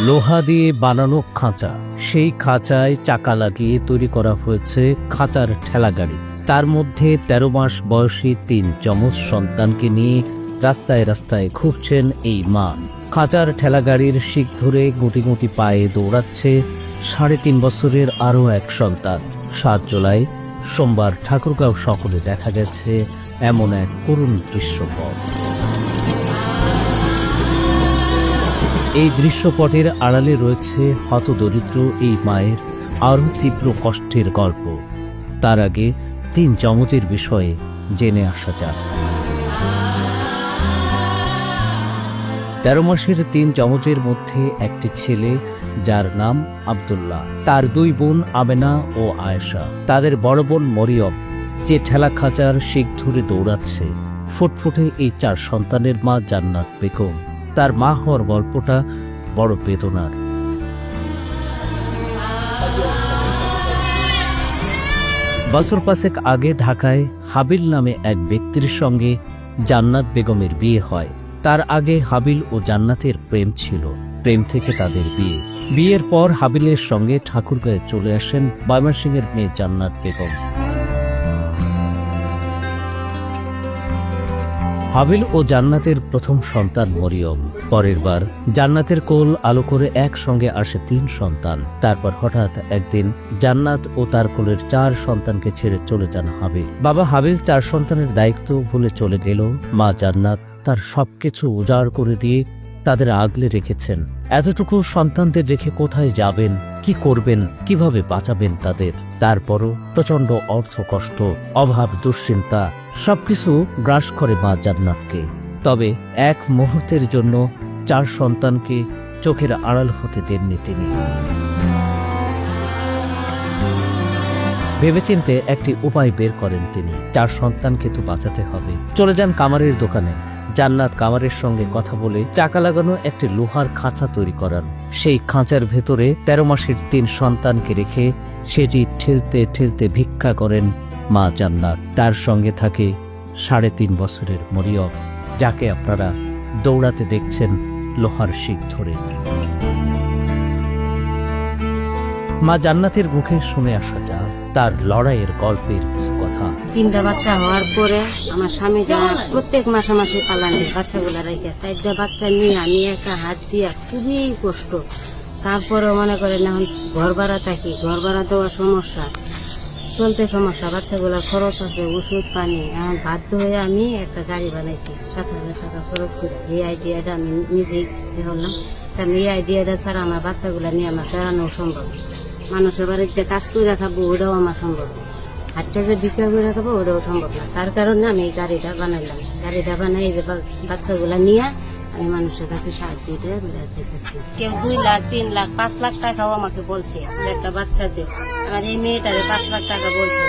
লোহা দিয়ে বানানো খাঁচা, সেই খাঁচায় চাকা লাগিয়ে তৈরি করা হয়েছে খাঁচার ঠেলাগাড়ি। তার মধ্যে 13 মাস বয়সী 3 যমজ সন্তানকে নিয়ে রাস্তায় রাস্তায় ঘুরছেন এই মা। খাঁচার ঠেলাগাড়ির শিক ধরে গুটি গুটি পায়ে দৌড়াচ্ছে 3.5 বছরের আরও এক সন্তান। 7 জুলাই সোমবার ঠাকুরগাঁও শহরে দেখা গেছে এমন এক করুণ দৃশ্যপট। এই দৃশ্যপটের আড়ালে রয়েছে হতদরিদ্র এই মায়ের আরও তীব্র কষ্টের গল্প। তার আগে 3 যমজের বিষয়ে জেনে আসা যাক। 13 মাসের 3 যমজের মধ্যে একটি ছেলে, যার নাম আব্দুল্লাহ, তার 2 বোন আমেনা ও আয়েশা, তাদের বড় বোন মরিয়ম, যে ঠেলা খাঁচার শিক ধরে দৌড়াচ্ছে। ফুটফুটে এই 4 সন্তানের মা জান্নাত বেগম। তার মা হওয়ার গল্পটা বড় বেদনার। বছর 5 আগে ঢাকায় হাবিল নামে এক ব্যক্তির সঙ্গে জান্নাত বেগমের বিয়ে হয়। তার আগে হাবিল ও জান্নাতের প্রেম ছিল। প্রেম থেকে তাদের বিয়ে। বিয়ের পর হাবিলের সঙ্গে ঠাকুরগাঁয়ে চলে আসেন ময়মনসিংহের মেয়ে জান্নাত বেগম। হাবিল ও জান্নাতের প্রথম সন্তান মরিয়ম। পরের বার জান্নাতের কোল আলো করে একসঙ্গে আসে 3 সন্তান। তারপর হঠাৎ একদিন জান্নাত ও তার কোলের 4 সন্তানকে ছেড়ে চলে যান হাবিল। বাবা হাবিল 4 সন্তানের দায়িত্ব ভুলে চলে গেল। মা জান্নাত তার সবকিছু উজাড় করে দিয়ে তাদের আগলে রেখেছেন। এতটুকু সন্তানদের রেখে কোথায় যাবেন, কি করবেন, কিভাবে বাঁচাবেন তাদের? তারপরও প্রচন্ড অর্থ কষ্ট, অভাব, দুশ্চিন্তা সবকিছু গ্রাস করে মা জান্নাতকে। তবে এক মুহূর্তের জন্য 4 সন্তানকে চোখের আড়াল হতে দেননি তিনি। ভেবেচিন্তে একটি উপায় বের করেন তিনি। 4 সন্তানকে তো বাঁচাতে হবে। চলে যান কামারের দোকানে। জান্নাত কামারের সঙ্গে কথা বলে চাকা লাগানো একটি লোহার খাঁচা তৈরি করান। সেই খাঁচার ভেতরে 13 মাসের 3 সন্তানকে রেখে সেটি ঠেলতে ঠেলতে ভিক্ষা করেন মা জান্নাত। তার সঙ্গে থাকে 3.5 বছরের মরিয়ম, যাকে আপনারা দৌড়াতে দেখছেন লোহার শিক ধরে। মা জান্নাতের মুখে শুনে আসা যায় তার লড়াইয়ের গল্পের কিছু কথা। 3টা বাচ্চা হওয়ার পরে আমার স্বামী যারা প্রত্যেক মাসে মাসে পালানি বাচ্চাগুলো রেখে 4টা বাচ্চা নিয়ে আমি একা হাত দিয়া খুবই কষ্ট। তারপরে মনে করেন এখন ঘর ভাড়া থাকি, ঘর ভাড়া দেওয়ার সমস্যা, চলতে সমস্যা, বাচ্চাগুলোর খরচ আছে, ওষুধ পানি। এখন বাধ্য হয়ে আমি একটা গাড়ি বানাইছি 7,000 টাকা খরচ করে। এই আইডিয়াটা আমি নিজেই ধরলাম, কারণ এই আইডিয়াটা ছাড়া আমার বাচ্চাগুলো নিয়ে আমার বেড়ানো সম্ভব। মানুষের বাড়ির যে কাজ করে খাবো ওটাও আমার সম্ভব না, হাটটা যে বিক্রি করে খাবো ওটাও সম্ভব না। তার কারণে আমি এই গাড়িটা বানাইলাম। গাড়িটা বানাই যে বাচ্চাগুলা নিয়ে আমি মানুষের কাছে সাহায্য দেখেছি। কেউ 2 লাখ, 3 লাখ, 5 লাখ টাকাও আমাকে বলছে একটা বাচ্চা দেব। আমার এই মেয়েটারে 5 লাখ টাকা বলছে,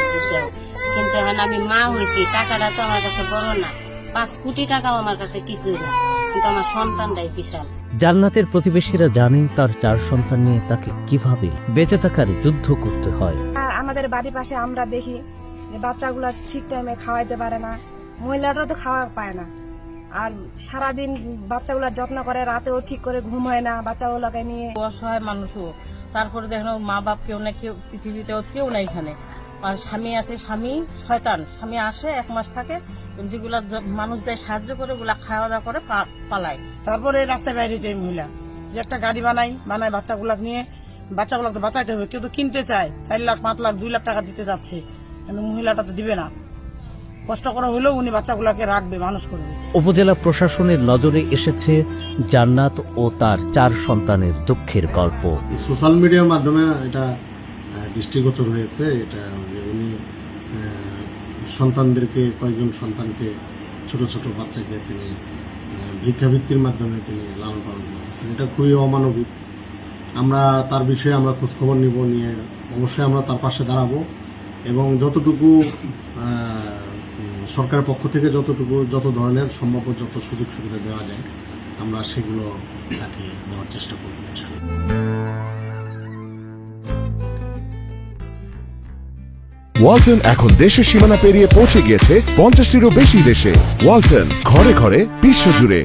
কিন্তু এখন আমি মা হয়েছি, টাকাটা তো আমার কাছে বড় না, 5 কোটি টাকাও আমার কাছে কিছুই না, কিন্তু আমার সন্তানটাই বিশাল। জান্নাতের প্রতিবেশীরা জানে তার 4 সন্তান নিয়ে তাকে কিভাবে বেঁচে থাকার যুদ্ধ করতে হয়। আমাদের বাড়ির পাশে আমরা দেখি যে বাচ্চাগুলো ঠিক টাইমে খাওয়াইতে পারে না, মহিলারা তো খাওয়া পায় না, আর সারাদিন বাচ্চাগুলোর যত্ন করে, রাতেও ঠিক করে ঘুম হয় না বাচ্চাগুলোকে নিয়ে। অসহায় মানুষও, তারপরে দেখো মা বাপ কেউ না, কেউ পৃথিবীতেও কেউ না এখানে। আর স্বামী আছে, স্বামী শয়তান, স্বামী আসে 1 মাস থাকে, যেগুলা মানুষ দেয় সাহায্য করে ওগুলা খাওয়া দাওয়া করে পালায়। তারপরে রাস্তায় বাইরে যায় মহিলা, যে একটা গাড়ি বানাই বাচ্চাগুলা নিয়ে, বাচ্চাগুলো তো বাঁচাইতে হবে। কেউ তো কিনতে চায় 4 লাখ, 5 লাখ, 2 লাখ টাকা দিতে যাচ্ছে, কিন্তু মহিলাটা তো দিবে না। কষ্ট করা হলেও উনি বাচ্চাগুলাকে রাখবে, মানুষ করবে। উপজেলা প্রশাসনের নজরে এসেছে জান্নাত ও তার 4 সন্তানের দুঃখের গল্প। সোশ্যাল মিডিয়ার মাধ্যমে এটা দৃষ্টিগোচর হয়েছে, এটা উনি সন্তানদেরকে, কয়েকজন সন্তানকে, ছোট ছোট বাচ্চাকে তিনি ভিক্ষাবৃত্তির মাধ্যমে তিনি লালন পালন করতেছেন। এটা খুবই অমানবিক। আমরা তার বিষয়ে আমরা খোঁজখবর নিব, নিয়ে অবশ্যই আমরা তার পাশে দাঁড়াবো, এবং যতটুকু সরকারের পক্ষ থেকে যত ধরনের সম্ভাব্য যত সুযোগ সুবিধা দেওয়া যায় আমরা সেগুলো তাকে দেওয়ার চেষ্টা করব। ওয়ালটন এখন দেশের সীমানা পেরিয়ে পৌঁছে গিয়েছে 50টিরও বেশি দেশে। ওয়ালটন, ঘরে ঘরে, বিশ্বজুড়ে।